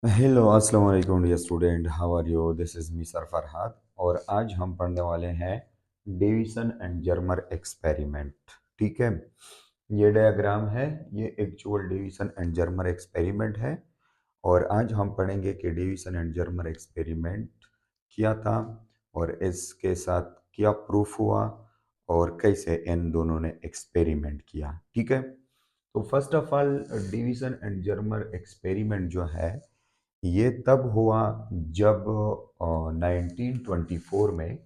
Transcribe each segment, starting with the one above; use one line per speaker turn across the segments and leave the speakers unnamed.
Hello अस्सलाम वालेकुम dear student, how are you? This is me sir Farhad. और आज हम पढ़ने वाले हैं डेविसन एंड जर्मर एक्सपेरिमेंट। ठीक है, ये डायग्राम है, ये actual Davisson and Germer experiment है। और आज हम पढ़ेंगे कि डेविसन एंड जर्मर एक्सपेरिमेंट किया था और इसके साथ क्या प्रूफ हुआ और कैसे इन दोनों ने एक्सपेरिमेंट किया। ठीक है, तो first of all division and Germer experiment जो है ये तब हुआ जब 1924 में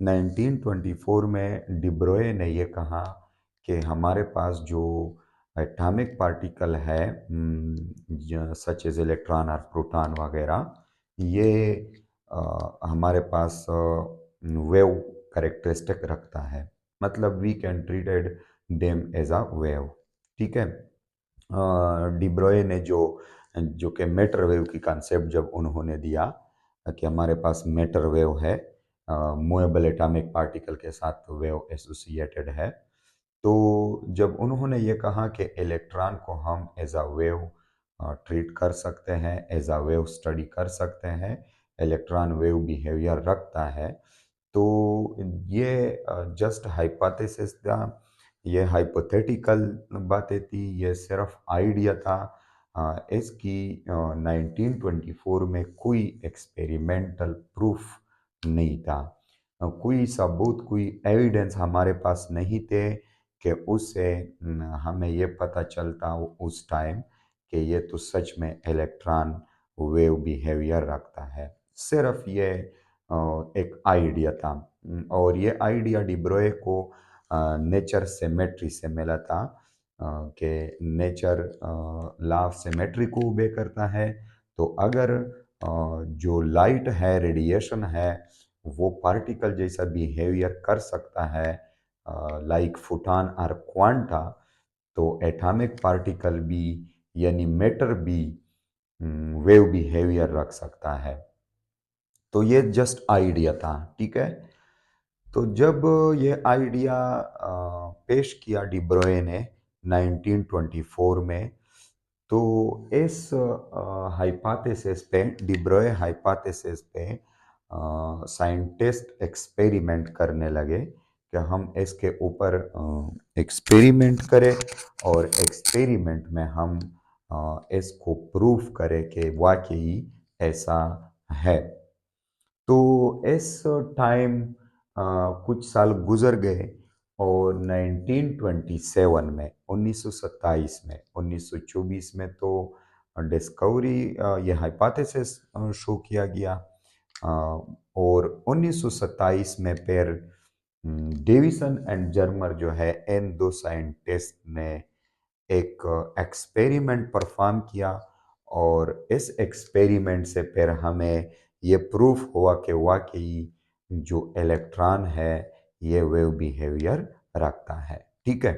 1924 में डिब्रोए ने ये कहा कि हमारे पास जो एटॉमिक पार्टिकल है, सच एज इलेक्ट्रॉन और प्रोटॉन वगैरह, ये हमारे पास वेव करेक्टरिस्टिक रखता है। मतलब we can treated them as a wave. ठीक है, डिब्रोए ने जो जो कि मैटर वेव की कॉन्सेप्ट जब उन्होंने दिया कि हमारे पास मैटर वेव है, मूवेबल एटॉमिक पार्टिकल के साथ वेव एसोसिएटेड है। तो जब उन्होंने ये कहा कि इलेक्ट्रॉन को हम एज अ वेव ट्रीट कर सकते हैं, एज अ वेव स्टडी कर सकते हैं, इलेक्ट्रॉन वेव बिहेवियर रखता है, तो ये जस्ट हाइपोथेसिस था, ये हाइपोथेटिकल बातें थी, ये सिर्फ आइडिया था। इसकी 1924 में कोई एक्सपेरिमेंटल प्रूफ नहीं था। कोई सबूत, कोई एविडेंस हमारे पास नहीं थे कि उससे हमें ये पता चलता उस टाइम कि ये तो सच में इलेक्ट्रॉन वेव बिहेवियर रखता है। सिर्फ ये एक आइडिया था। और ये आइडिया डिब्रोए को नेचर सिमेट्री से मिला था, कि नेचर लॉ ऑफ सिमेट्री को ओबे करता है। तो अगर जो लाइट है, रेडिएशन है, वो पार्टिकल जैसा बिहेवियर कर सकता है लाइक फोटॉन और क्वांटा, तो एटॉमिक पार्टिकल भी यानी मैटर भी वेव बिहेवियर रख सकता है। तो ये जस्ट आइडिया था। ठीक है, तो जब ये आइडिया पेश किया डिब्रोए ने 1924 में, तो इस हाइपोथेसिस पे, डिब्रोए हाइपोथेसिस पे साइंटिस्ट एक्सपेरिमेंट करने लगे कि हम इसके ऊपर एक्सपेरिमेंट करें और एक्सपेरिमेंट में हम इसको प्रूफ करें कि वाकई ऐसा है। तो इस टाइम कुछ साल गुजर गए और 1927 में, 1927 में, 1924 में तो डिस्कवरी, ये हाइपोथेसिस शो किया गया। अ, और 1927 में फिर डेविसन एंड जर्मर जो है, इन दो साइंटिस्ट ने एक एक्सपेरिमेंट परफॉर्म किया। और इस एक्सपेरिमेंट से फिर हमें ये प्रूफ हुआ कि वाकई जो इलेक्ट्रॉन है ये वेव बिहेवियर रखता है। ठीक है,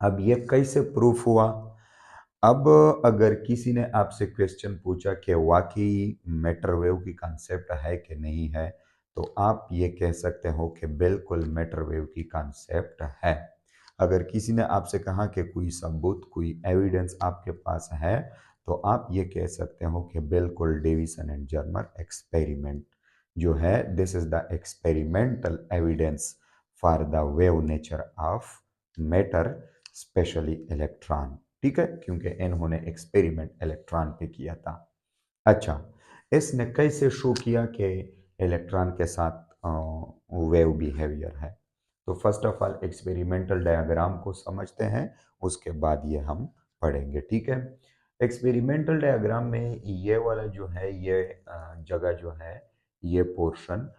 अब ये कैसे प्रूफ हुआ? अब अगर किसी ने आपसे क्वेश्चन पूछा कि वाकई मैटर वेव की कॉन्सेप्ट है कि नहीं है, तो आप ये कह सकते हो कि बिल्कुल मैटर वेव की कॉन्सेप्ट है। अगर किसी ने आपसे कहा कि कोई सबूत, कोई एविडेंस आपके पास है, तो आप ये कह सकते हो कि बिल्कुल डेविसन एंड जर्मर एक्सपेरिमेंट जो है, this is the experimental evidence for the wave nature of matter, specially electron. ठीक है, क्योंकि इन्होंने एक्सपेरिमेंट इलेक्ट्रॉन पे किया था। अच्छा, इसने कैसे शो किया कि इलेक्ट्रॉन के साथ वेव बिहेवियर है? तो first of all experimental diagram को समझते हैं, उसके बाद ये हम पढ़ेंगे। ठीक है, एक्सपेरिमेंटल डायग्राम में ये वाला जो है, ये जगह जो है, ये पोर्शन,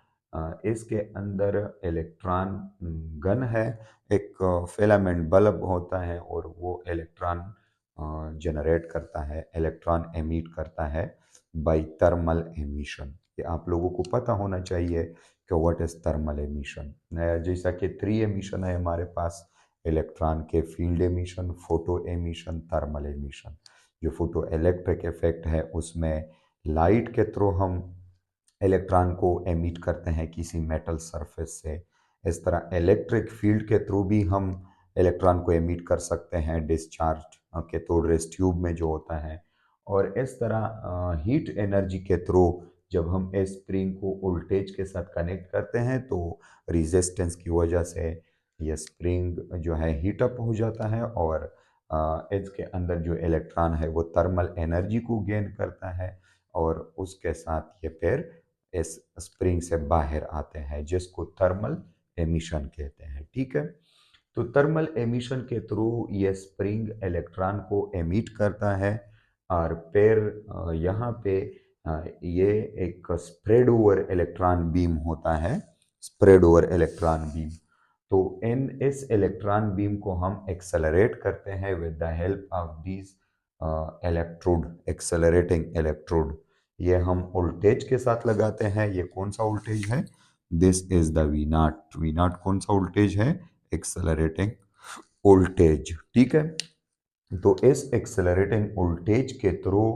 इसके अंदर इलेक्ट्रॉन गन है। एक फिलामेंट बल्ब होता है और वो इलेक्ट्रॉन जनरेट करता है, इलेक्ट्रॉन एमिट करता है बाय थर्मल एमिशन। ये आप लोगों को पता होना चाहिए कि व्हाट इज थर्मल एमिशन। जैसा कि थ्री एमिशन है हमारे पास इलेक्ट्रॉन के: field emission, photo emission, thermal emission. जो फोटो इलेक्ट्रिक इफेक्ट है, उसमें लाइट के थ्रू हम इलेक्ट्रॉन को एमिट करते हैं किसी मेटल सरफेस से। इस तरह इलेक्ट्रिक फील्ड के थ्रू भी हम इलेक्ट्रॉन को एमिट कर सकते हैं डिस्चार्ज के थ्रू रेस ट्यूब में जो होता है। और इस तरह हीट एनर्जी के थ्रू जब हम इस स्प्रिंग को वोल्टेज के साथ कनेक्ट करते हैं तो रेजिस्टेंस की वजह से ये स्प्रिंग जो है हीट अप हो जाता है और इसके अंदर जो इलेक्ट्रॉन है वो थर्मल एनर्जी को गेन करता है और उसके साथ ये फिर इस स्प्रिंग से बाहर आते हैं जिसको थर्मल एमिशन कहते हैं। ठीक है, तो थर्मल एमिशन के थ्रू ये स्प्रिंग इलेक्ट्रॉन को एमिट करता है और फिर यहाँ पे ये एक स्प्रेड ओवर इलेक्ट्रॉन बीम होता है, स्प्रेड ओवर इलेक्ट्रॉन बीम। तो इन इस इलेक्ट्रॉन बीम को हम एक्सेलरेट करते हैं with the help of this electrode, accelerating electrode. ये हम वोल्टेज के साथ लगाते हैं। ये कौन सा वोल्टेज है? This is the v not. V not कौन सा वोल्टेज है? Accelerating voltage. ठीक है, तो इस एक्सेलरेटिंग वोल्टेज के थ्रू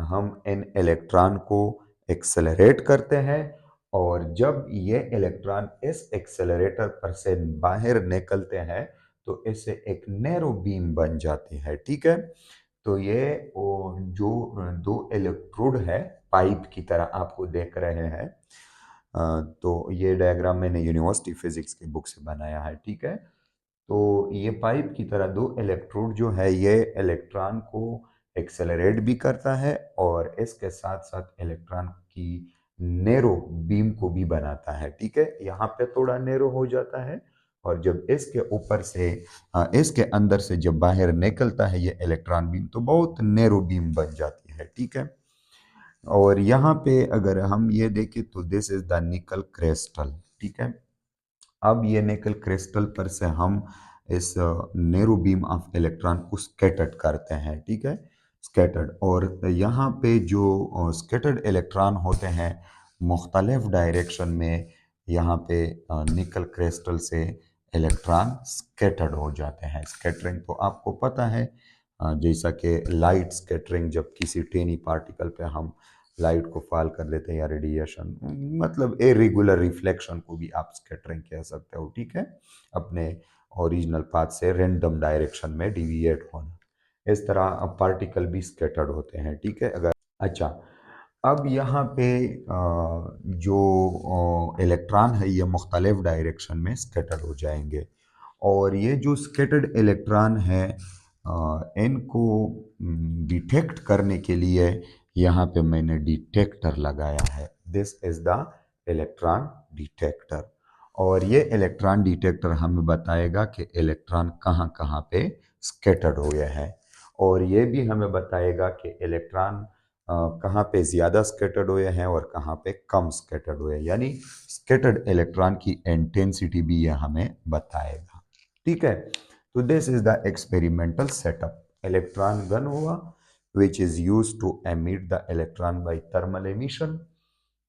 हम इन इलेक्ट्रॉन को एक्सेलरेट करते हैं और जब ये इलेक्ट्रॉन इस एक्सेलरेटर पर से बाहर निकलते हैं तो इससे एक नैरो बीम बन जाती है। ठीक है, तो ये जो दो इलेक्ट्रोड है पाइप की तरह आपको देख रहे हैं, तो ये डायग्राम मैंने यूनिवर्सिटी फिजिक्स की बुक से बनाया है। ठीक है, तो ये पाइप की तरह दो इलेक्ट्रोड जो है ये इलेक्ट्रॉन को एक्सेलरेट भी करता है और इसके साथ साथ इलेक्ट्रॉन की नैरो बीम को भी बनाता है। ठीक है, यहाँ पे थोड़ा नैरो हो जाता है और जब इसके ऊपर से इसके अंदर से जब बाहर निकलता है ये इलेक्ट्रॉन बीम तो बहुत नैरो बीम बन जाती है। ठीक है, और यहाँ पे अगर हम ये देखें तो this is the nickel crystal. ठीक है, अब ये निकल क्रिस्टल पर से हम इस नैरो बीम ऑफ इलेक्ट्रॉन को स्कैटर्ड करते हैं। ठीक है, स्कैटर्ड, और यहाँ पे जो स्कैटर्ड इलेक्ट्रॉन होते हैं मुख्तलिफ डायरेक्शन में, यहाँ पे निकल क्रिस्टल से इलेक्ट्रॉन स्कैटर्ड हो जाते हैं। स्कैटरिंग तो आपको पता है, जैसा कि लाइट स्कैटरिंग, जब किसी टेनी पार्टिकल पे हम लाइट को फॉल कर लेते हैं या रेडिएशन, मतलब इरेगुलर रिफ्लेक्शन को भी आप स्कैटरिंग कह सकते हो। ठीक है, अपने ओरिजिनल पाथ से रैंडम डायरेक्शन में डिविएट होना, इस तरह पार्टिकल भी स्कैटर्ड होते हैं। ठीक है, अगर अच्छा, अब यहाँ पे जो इलेक्ट्रॉन है ये मुख्तलिफ डायरेक्शन में स्कैटर्ड हो जाएंगे और ये जो स्कैटर्ड इलेक्ट्रॉन है इनको डिटेक्ट करने के लिए यहाँ पे मैंने डिटेक्टर लगाया है। This is the electron detector और ये इलेक्ट्रॉन डिटेक्टर हमें बताएगा कि इलेक्ट्रॉन कहाँ कहाँ पे स्कैटर्ड हो गया है और ये भी हमें बताएगा कि इलेक्ट्रॉन कहाँ पे ज़्यादा स्कैटर्ड हुए हैं और कहाँ पे कम स्कैटर्ड हुए, यानी स्कैटर्ड इलेक्ट्रॉन की इंटेंसिटी भी ये हमें बताएगा। ठीक है, तो this is the experimental setup. Electron gun हुआ which is used to emit the electron by thermal emission,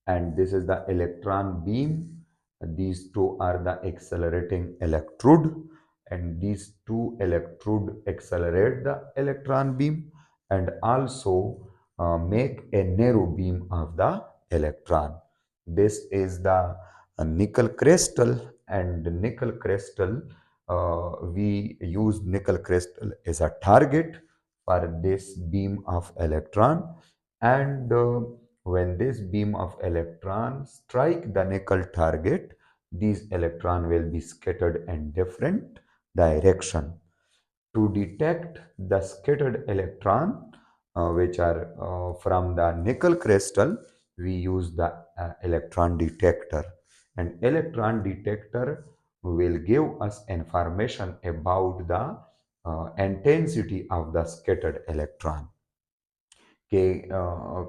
and this is the electron beam. These two are the accelerating electrode and these two electrode accelerate the electron beam and also make a narrow beam of the electron. This is the nickel crystal, and nickel crystal, we use nickel crystal as a target for this beam of electron, and when this beam of electron strike the nickel target, these electron will be scattered in different direction. To detect the scattered electron which are from the nickel crystal, we use the electron detector, and electron detector will give us information about the intensity of the scattered electron, कि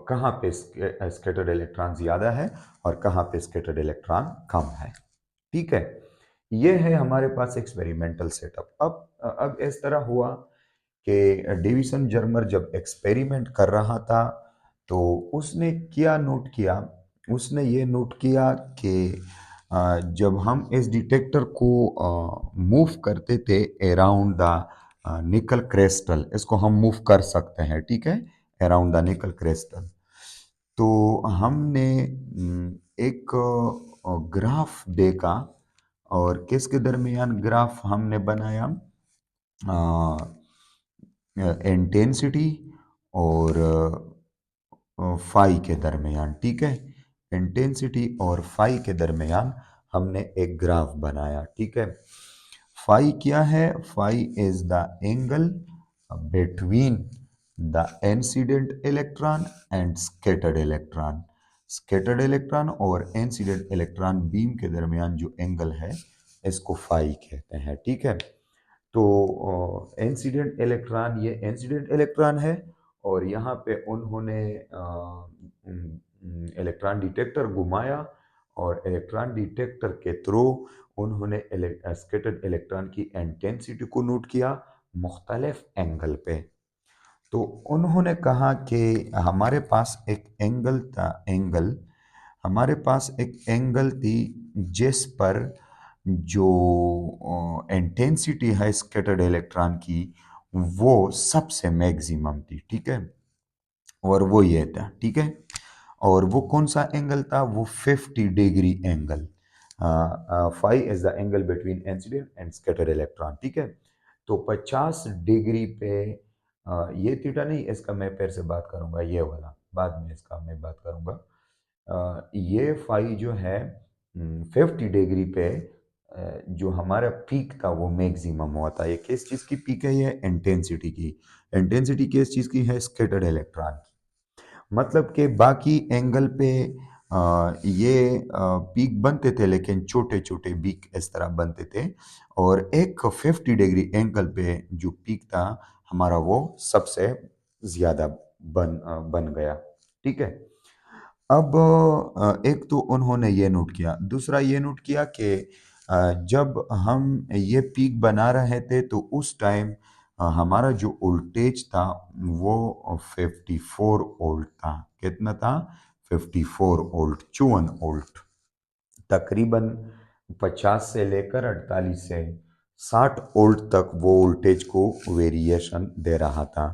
कहाँ पे scattered electron ज़्यादा है और कहाँ पे scattered electron कम है। ठीक है, ये है हमारे पास एक्सपेरिमेंटल सेटअप। अब इस तरह हुआ कि डेविसन जर्मर जब एक्सपेरिमेंट कर रहा था तो उसने क्या नोट किया, उसने ये नोट किया कि जब हम इस डिटेक्टर को मूव करते थे अराउंड द निकल क्रिस्टल, इसको हम मूव कर सकते हैं। ठीक है, अराउंड द निकल क्रिस्टल, तो हमने एक ग्राफ देखा और किसके दरमियान ग्राफ हमने बनाया, इंटेंसिटी और फाई के दरमियान, ठीक है। इंटेंसिटी और फाई के दरमियान हमने एक ग्राफ बनाया, ठीक है। फाई क्या है? Phi is the angle between the incident electron and scattered electron. Scattered electron और इंसिडेंट इलेक्ट्रॉन बीम के दरमियान जो एंगल है इसको फाई कहते हैं, ठीक है। तो इंसिडेंट इलेक्ट्रॉन, ये इंसिडेंट इलेक्ट्रॉन है और यहाँ पे उन्होंने इलेक्ट्रॉन डिटेक्टर घुमाया और इलेक्ट्रॉन डिटेक्टर के थ्रू उन्होंने स्कैटर्ड इलेक्ट्रॉन की इंटेंसिटी को नोट किया मुख्तलिफ एंगल पे। तो उन्होंने कहा कि हमारे पास एक एंगल था, हमारे पास एक एंगल थी जिस पर जो इंटेंसिटी है स्कैटर्ड इलेक्ट्रॉन की वो सबसे मैक्सिमम थी, ठीक है। और वो ये था, ठीक है। और वो कौन सा एंगल था? वो 50 degree angle. Phi is the angle between incident and scattered electron, ठीक है। तो 50 डिग्री पे ये थीटा नहीं, इसका मैं फिर से बात करूंगा, ये वाला बाद में इसका मैं बात करूंगा। ये फाई जो है 50 डिग्री पे जो हमारा पीक था वो मैक्सिमम हुआ था। ये किस चीज़ की पीक है? ये इंटेंसिटी की। इंटेंसिटी किस चीज़ की है? स्कैटर्ड इलेक्ट्रॉन की। मतलब कि बाकी एंगल पे ये पीक बनते थे लेकिन छोटे छोटे पीक इस तरह बनते थे, और एक 50 डिग्री एंगल पे जो पीक था हमारा वो सबसे ज्यादा बन गया, ठीक है। अब एक तो उन्होंने ये नोट किया, दूसरा ये नोट किया कि जब हम ये पीक बना रहे थे तो उस टाइम हमारा जो वोल्टेज था वो 54 वोल्ट था। कितना था? 54 वोल्ट, 54 वोल्ट। तकरीबन 50 से लेकर 48 से 60 वोल्ट तक वो वोल्टेज को वेरिएशन दे रहा था,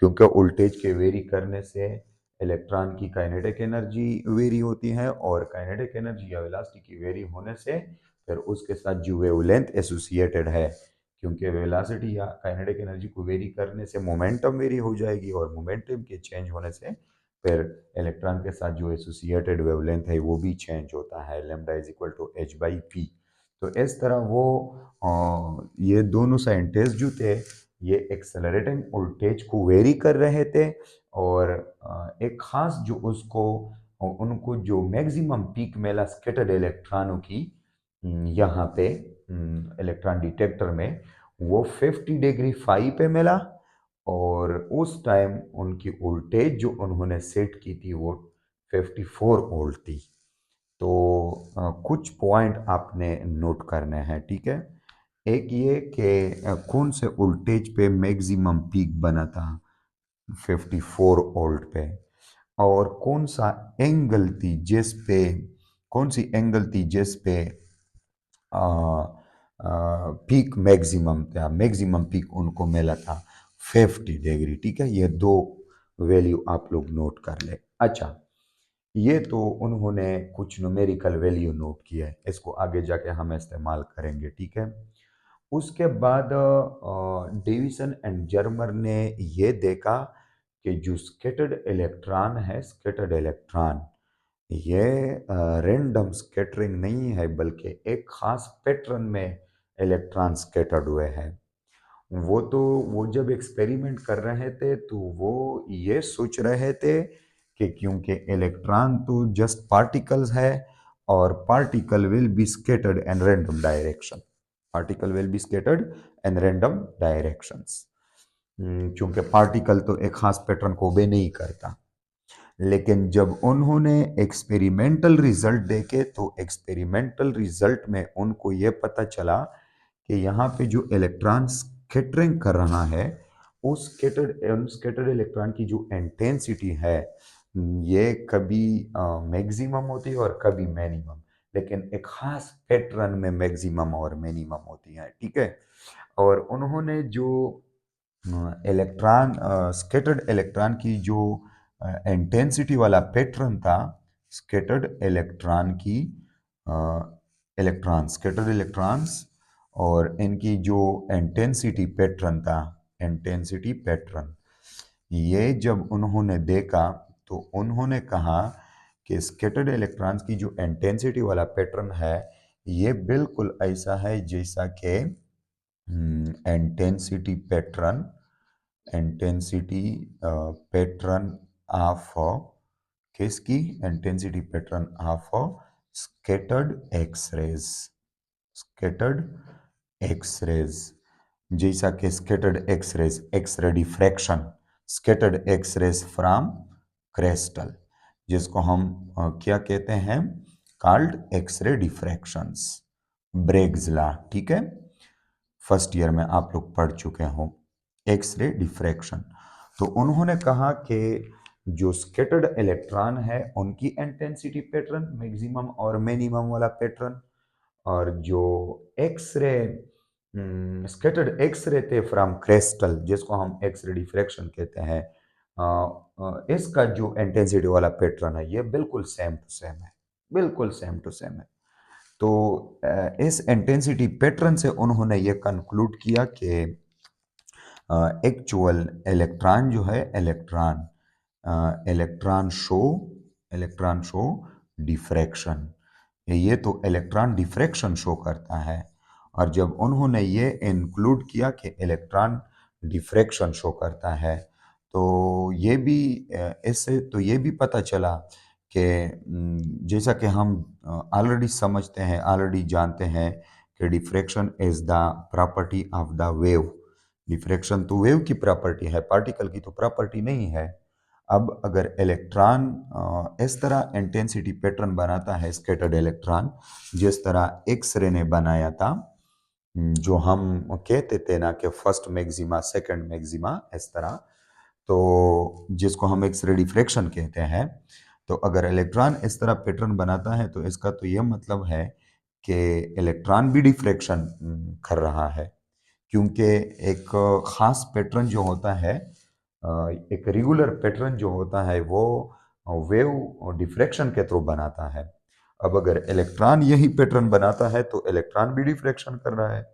क्योंकि वोल्टेज के वेरी करने से इलेक्ट्रॉन की काइनेटिक एनर्जी वेरी होती है, और काइनेटिक एनर्जी या वेलोसिटी की वेरी होने से फिर उसके साथ जो वेवलेंथ एसोसिएटेड है, क्योंकि वेलोसिटी या काइनेटिक एनर्जी को वेरी करने से मोमेंटम वेरी हो जाएगी, और मोमेंटम के चेंज होने से फिर इलेक्ट्रॉन के साथ जो एसोसिएटेड वेवलेंथ है वो भी चेंज होता है, lambda is equal to h by p. तो इस तरह वो ये दोनों साइंटिस्ट जो थे ये एक्सेलरेटिंग वोल्टेज को वेरी कर रहे थे, और एक खास जो उसको उनको जो मैक्सिमम पीक मिला स्कैटर्ड इलेक्ट्रॉनों की यहाँ पे इलेक्ट्रॉन डिटेक्टर में, वो 50 डिग्री फाई पे मिला। और उस टाइम उनकी वोल्टेज जो उन्होंने सेट की थी वो 54 वोल्ट थी। तो कुछ पॉइंट आपने नोट करने हैं, ठीक है। एक ये कि कौन से वोल्टेज पे मैक्सिमम पीक बना था 54 वोल्ट पे, और कौन सा एंगल थी जिस पे, कौन सी एंगल थी जिस पे पीक मैक्सिमम था, मैक्सिमम पीक उनको मिला था 50 डिग्री, ठीक है। ये दो वैल्यू आप लोग नोट कर ले। अच्छा, ये तो उन्होंने कुछ न्यूमेरिकल वैल्यू नोट किया है, इसको आगे जाके हम इस्तेमाल करेंगे, ठीक है। उसके बाद डेविसन एंड जर्मर ने ये देखा कि जो स्कैटर्ड इलेक्ट्रॉन है, स्कैटर्ड इलेक्ट्रॉन ये रैंडम स्कैटरिंग नहीं है, बल्कि एक खास पैटर्न में इलेक्ट्रॉन स्कैटर्ड हुए हैं। वो तो वो जब एक्सपेरिमेंट कर रहे थे तो वो ये सोच रहे थे कि क्योंकि इलेक्ट्रॉन तो जस्ट पार्टिकल्स है, और particle will be scattered in random direction, particle will be scattered in random directions, क्योंकि पार्टिकल तो एक खास पैटर्न को ओबे नहीं करता। लेकिन जब उन्होंने एक्सपेरिमेंटल रिजल्ट देखे तो एक्सपेरिमेंटल रिजल्ट में उनको ये पता चला कि यहाँ पे जो इलेक्ट्रॉन स्कैटरिंग कर रहा है उस स्कैटर्ड इलेक्ट्रॉन की जो इंटेंसिटी है ये कभी मैक्सिमम होती है और कभी मिनिमम, लेकिन एक खास पैटर्न में मैक्सिमम और मिनिमम होती है, ठीक है। और उन्होंने जो इलेक्ट्रॉन स्कैटर्ड इलेक्ट्रॉन की जो इंटेंसिटी वाला पैटर्न था, स्कैटर्ड इलेक्ट्रॉन की इलेक्ट्रॉन स्कैटर्ड इलेक्ट्रॉन्स और इनकी जो इंटेंसिटी पैटर्न था, इंटेंसिटी पैटर्न, ये जब उन्होंने देखा तो उन्होंने कहा कि स्कैटर्ड इलेक्ट्रॉन्स की जो इंटेंसिटी वाला पैटर्न है ये बिल्कुल ऐसा है जैसा कि intensity pattern intensity pattern of किसकी intensity pattern of scattered x-rays scattered x-rays जैसा कि scattered x-rays x-ray diffraction scattered x-rays from crystal जिसको हम क्या कहते हैं called x-ray diffractions Bragg's law ठीक है फर्स्ट ईयर में आप लोग पढ़ चुके हो एक्सरे डिफ्रैक्शन तो उन्होंने कहा कि जो स्कैटर्ड इलेक्ट्रॉन है उनकी इंटेंसिटी पैटर्न मैक्सिमम और मिनिमम वाला पैटर्न और जो एक्सरे स्कैटर्ड एक्सरे थे फ्रॉम क्रिस्टल जिसको हम एक्सरे डिफ्रैक्शन कहते हैं इसका जो इंटेंसिटी वाला पैटर्न है ये बिल्कुल सेम टू सेम है बिल्कुल सेम टू सेम है तो इस इंटेंसिटी पैटर्न से उन्होंने ये कंक्लूड किया कि एक्चुअल इलेक्ट्रॉन जो है इलेक्ट्रॉन शो डिफ्रैक्शन ये तो इलेक्ट्रॉन डिफ्रैक्शन शो करता है और जब उन्होंने ये इंक्लूड किया कि इलेक्ट्रॉन डिफ्रैक्शन शो करता है तो ये भी इससे तो ये भी पता चला कि जैसा कि हम ऑलरेडी समझते हैं ऑलरेडी जानते हैं कि diffraction is the property of the wave diffraction तो वेव की प्रॉपर्टी है पार्टिकल की तो प्रॉपर्टी नहीं है अब अगर इलेक्ट्रॉन इस तरह इंटेंसिटी पैटर्न बनाता है स्कैटर्ड इलेक्ट्रॉन जिस तरह एक्सरे ने बनाया था जो हम कहते थे ना कि फर्स्ट मैक्सिमा सेकंड मैक्सिमा इस तरह तो जिसको हम एक्सरे डिफ्रैक्शन कहते हैं तो अगर इलेक्ट्रॉन इस तरह पैटर्न बनाता है तो इसका तो यह मतलब है कि इलेक्ट्रॉन भी डिफ्रैक्शन कर रहा है क्योंकि एक खास पैटर्न जो होता है एक रेगुलर पैटर्न जो होता है वो वेव डिफ्रैक्शन के थ्रू बनाता है अब अगर इलेक्ट्रॉन यही पैटर्न बनाता है तो इलेक्ट्रॉन भी डिफ्रैक्शन कर रहा है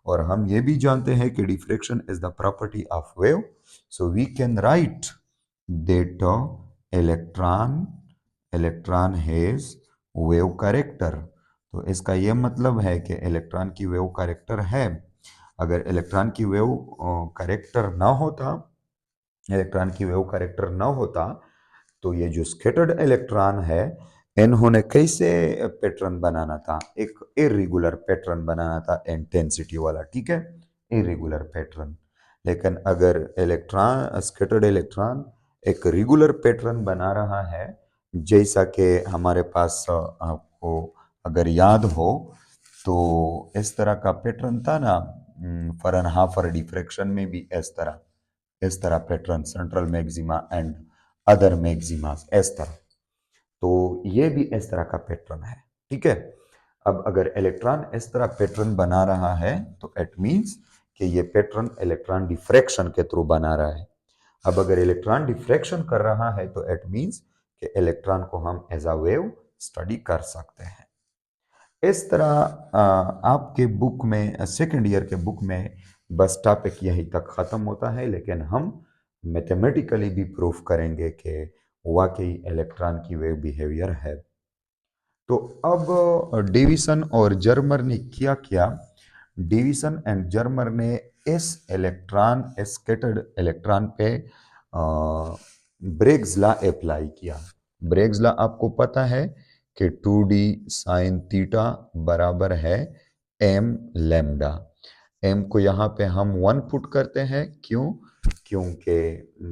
और हम ये भी जानते हैं कि diffraction is the property of wave so we can write that electron has wave character तो इसका यह मतलब है कि इलेक्ट्रॉन की वेव कैरेक्टर है अगर इलेक्ट्रॉन की वेव कैरेक्टर ना होता इलेक्ट्रॉन की वेव कैरेक्टर ना होता तो ये जो स्कैटर्ड इलेक्ट्रॉन है इन्होंने कैसे पैटर्न बनाना था एक इरेगुलर पैटर्न बनाना था इंटेंसिटी वाला ठीक है इरेगुलर पैटर्न लेकिन अगर इलेक्ट्रॉन स्कैटर्ड इलेक्ट्रॉन एक रेगुलर पैटर्न बना रहा है जैसा कि हमारे पास आपको अगर याद हो तो इस तरह का पैटर्न था ना फरनहाफर डिफ्रैक्शन में भी इस तरह pattern central maxima and other maxima इस तरह तो ये भी इस तरह का पैटर्न है ठीक है अब अगर इलेक्ट्रॉन इस तरह पैटर्न बना रहा है तो इट मींस कि ये पैटर्न इलेक्ट्रॉन डिफ्रैक्शन के थ्रू बना रहा है अब अगर इलेक्ट्रॉन डिफ्रैक्शन कर रहा है तो इट मींस कि इलेक्ट्रॉन को हम एज अ वेव स्टडी कर सकते हैं इस तरह आपके बुक में सेकेंड ईयर के बुक में बस टॉपिक यहीं तक ख़त्म होता है लेकिन हम मैथमेटिकली भी प्रूफ करेंगे कि वाकई इलेक्ट्रॉन की वेव बिहेवियर है तो अब डेविसन और जर्मर ने क्या किया डेविसन एंड जर्मर ने इस स्कैटर्ड इलेक्ट्रॉन पे ब्रेग्स लॉ अप्लाई किया ब्रेग्स लॉ आपको पता है कि 2d साइन थीटा बराबर है m लैम्डा m को यहाँ पे हम 1 पुट करते हैं क्यों क्योंकि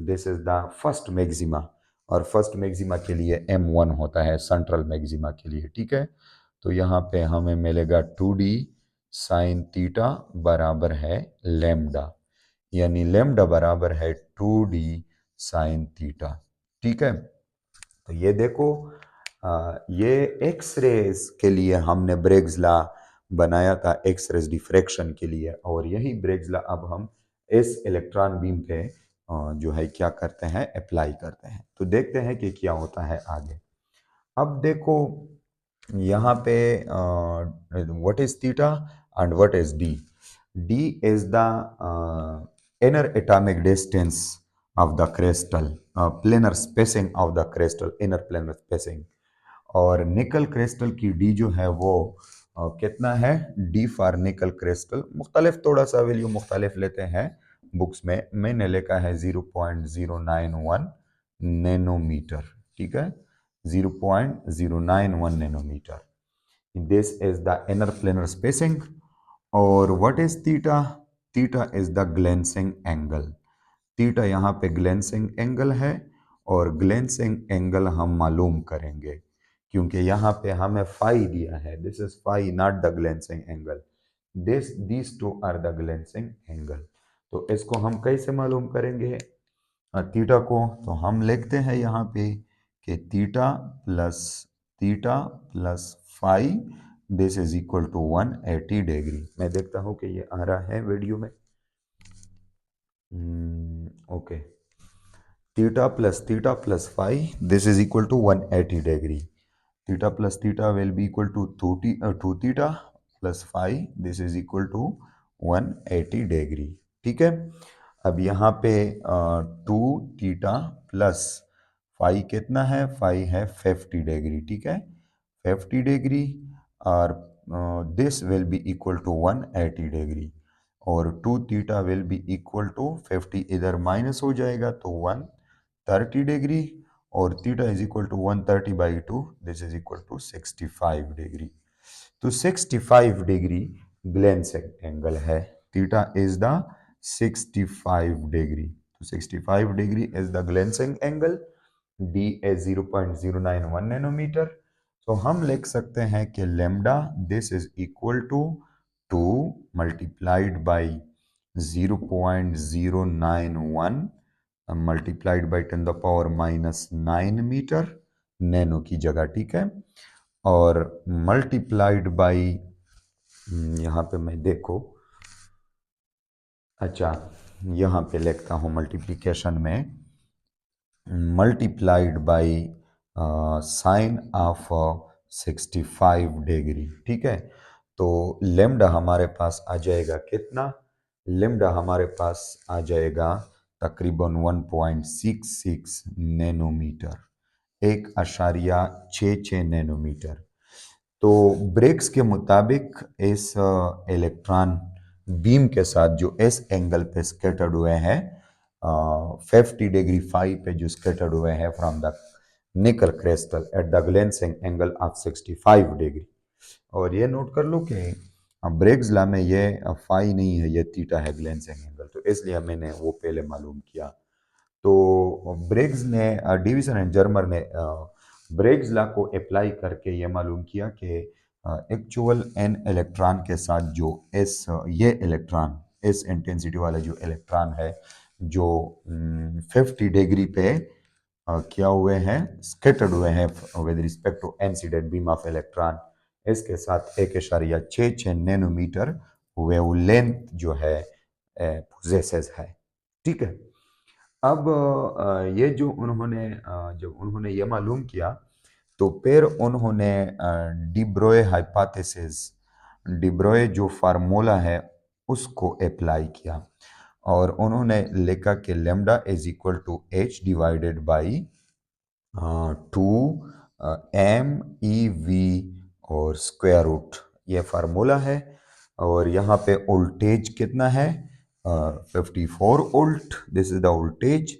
this is the first maxima और फर्स्ट मैक्सिमा के लिए m1 होता है सेंट्रल मैक्सिमा के लिए ठीक है तो यहाँ पे हमें मिलेगा 2d साइन थीटा बराबर है लैम्डा यानी लैम्डा बराबर है 2d साइन थीटा ठीक है तो ये देखो ये एक्स रेज के लिए हमने ब्रेग्स लॉ बनाया था एक्स रेज डिफ्रैक्शन के लिए और यही ब्रेग्स लॉ अब हम इस इलेक्ट्रॉन बीम पे जो है क्या करते हैं अप्लाई करते हैं तो देखते हैं कि क्या होता है आगे अब देखो यहाँ पे what is theta and what is D D is the inner atomic distance of the crystal, planar spacing of the crystal, inner planar spacing। और निकल क्रिस्टल की डी जो है वो कितना है, डी फॉर निकल क्रिस्टल मुख्तलिफ, थोड़ा सा वैल्यू मुख्तलिफ लेते हैं बुक्स में, मैंने लिखा है 0.091 नैनोमीटर, ठीक है, 0.091 nanometre. This is the inner planar spacing. और what is theta? Theta is the glancing angle. Theta यहाँ पे ग्लेंसिंग एंगल है, और ग्लेंसिंग एंगल हम मालूम करेंगे क्योंकि यहाँ पे हमें फाई दिया है। This is phi, not the glancing angle. These two are the glancing angle. तो इसको हम कैसे मालूम करेंगे थीटा को? तो हम लिखते हैं यहाँ पे कि theta plus phi, this is equal to 180 degree. मैं देखता हूँ कि ये आ रहा है वीडियो में। Okay, theta plus phi, this is equal to 180 degree. Theta plus theta will be equal to 2 theta plus phi, this is equal to 180 degree। ठीक है, अब यहाँ पे 2 थीटा प्लस फाई कितना है? फाई है 50 डिग्री, ठीक है, 50 डिग्री। और this will be equal to 180 degree, और 2 theta will be equal to 50, इधर माइनस हो जाएगा तो 130 डिग्री, और theta is equal to 130 by 2, this is equal to 65 degree. तो 65 डिग्री ग्लेंसिंग एंगल है। Theta is the 65 degree. तो 65 degree is the glancing angle. D is 0.091 nanometre. तो हम लिख सकते हैं कि lambda this is equal to 2 multiplied by 0.091 multiplied by 10 the power -9 metre, nano की जगह, ठीक है, और मल्टीप्लाइड बाई, यहाँ पे मैं देखो, अच्छा यहाँ पे लिखता हूँ मल्टीप्लिकेशन में, multiplied by sine of 65 degree, ठीक है। तो लेमडा हमारे पास आ जाएगा कितना? लेमडा हमारे पास आ जाएगा तकरीबन 1.66 नैनोमीटर, 1.66 नैनोमीटर। तो ब्रेग्स के मुताबिक इस इलेक्ट्रॉन बीम के साथ जो इस एंगल पे स्कैटर्ड हुए हैं, 50 डिग्री फाई पे जो स्कैटर्ड हुए हैं from the nickel crystal at the glancing angle of 65 degree. और ये नोट कर लो कि ब्रेग्स लॉ में ये फाई नहीं है, ये थीटा है ग्लेंसिंग एंगल, तो इसलिए मैंने वो पहले मालूम किया। तो ब्रेग्स ने, डिवीजन एंड जर्मर ने ब्रेग्स लॉ को अप्लाई करके ये मालूम किया कि एक्चुअल एन इलेक्ट्रॉन के साथ जो एस, ये इलेक्ट्रॉन, इस इंटेंसिटी वाला जो इलेक्ट्रॉन है जो 50 डिग्री पे क्या हुए हैं, स्कैटर्ड हुए हैं with respect to incident beam of electron, इसके साथ 1.66 नैनोमीटर वेवलेंथ जो है पोजेसेस है, ठीक है। अब ये जो उन्होंने जब उन्होंने ये मालूम किया तो फिर उन्होंने डिब्रोए हाइपोथेसिस, डिब्रोए जो फार्मूला है उसको अप्लाई किया, और उन्होंने लिखा कि lambda is equal to h divided by 2 MEV और स्क्वायर रूट, ये फार्मूला है। और यहाँ पे वोल्टेज कितना है? 54 volt, this is the voltage.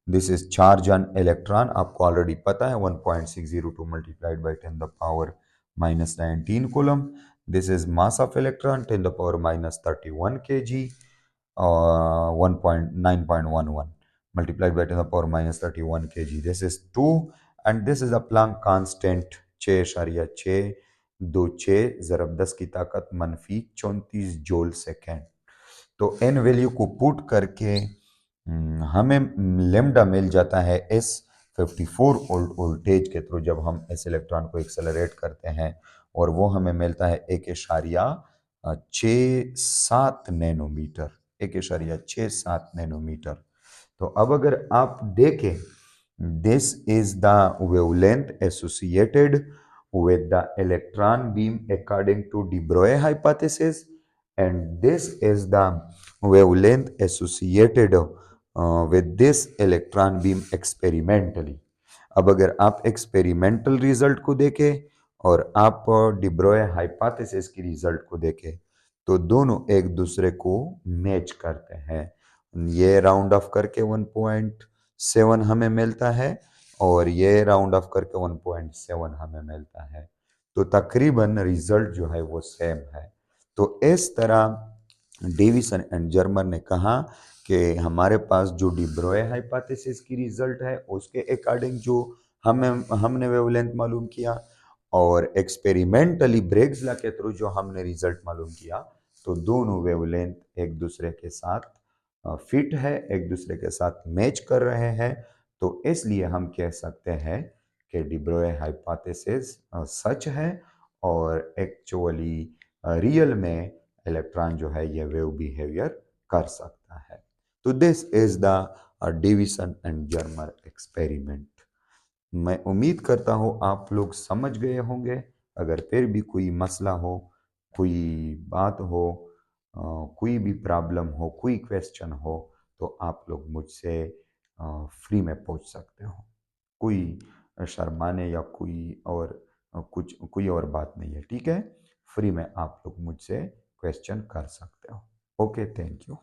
This is charge on electron, आपको ऑलरेडी पता है 1.602 multiplied by 10 the power -19 coulomb. This is mass of electron 10 the power -31 kg, 1.9.11 multiplied by 10 to the power -31 kg. This is 2, and this is a Planck constant 6.626 ज़रब 10 की ताकत -34 joule second. तो n value को put करके हमें lambda मिल जाता है इस 54 voltage के थ्रू, जब हम इस इलेक्ट्रॉन को एक्सेलरेट करते हैं, और वो हमें मिलता है 1.67 नैनोमीटर, 1.67 नैनोमीटर। तो अब अगर आप देखें, this is the wavelength associated with the electron beam according to de Broglie hypothesis, and this is the wavelength associated with this electron beam experimentally. अब अगर आप एक्सपेरिमेंटल रिजल्ट को देखें और आप डिब्रोय हाइपोथेसिस की रिजल्ट को देखें तो दोनों एक दूसरे को मैच करते हैं। ये राउंड ऑफ करके 1.7 हमें मिलता है और ये राउंड ऑफ करके 1.7 हमें मिलता है, तो तकरीबन रिजल्ट जो है वो सेम है। तो इस तरह डेविसन एंड जर्मर ने कहा कि हमारे पास जो डिब्रोय हाइपोथेसिस की रिजल्ट है उसके अकॉर्डिंग जो हमने वेवलेंथ मालूम किया और एक्सपेरिमेंटली ब्रेग्सला के थ्रू जो हमने रिजल्ट मालूम किया, तो दोनों वेवलेंथ एक दूसरे के साथ फिट है, एक दूसरे के साथ मैच कर रहे हैं। तो इसलिए हम कह सकते हैं कि डिब्रोय हाइपोथेसिस सच है और एक्चुअली रियल में इलेक्ट्रॉन जो है ये वेव बिहेवियर कर सकता है। तो this is the Davisson and Germer experiment. मैं उम्मीद करता हूँ आप लोग समझ गए होंगे। अगर फिर भी कोई मसला हो, कोई बात हो, कोई भी प्रॉब्लम हो, कोई क्वेश्चन हो, तो आप लोग मुझसे फ्री में पूछ सकते हो। कोई शर्माने या कोई और कुछ कोई और बात नहीं है, ठीक है। फ्री में आप लोग मुझसे क्वेश्चन कर सकते हो। Okay, thank you.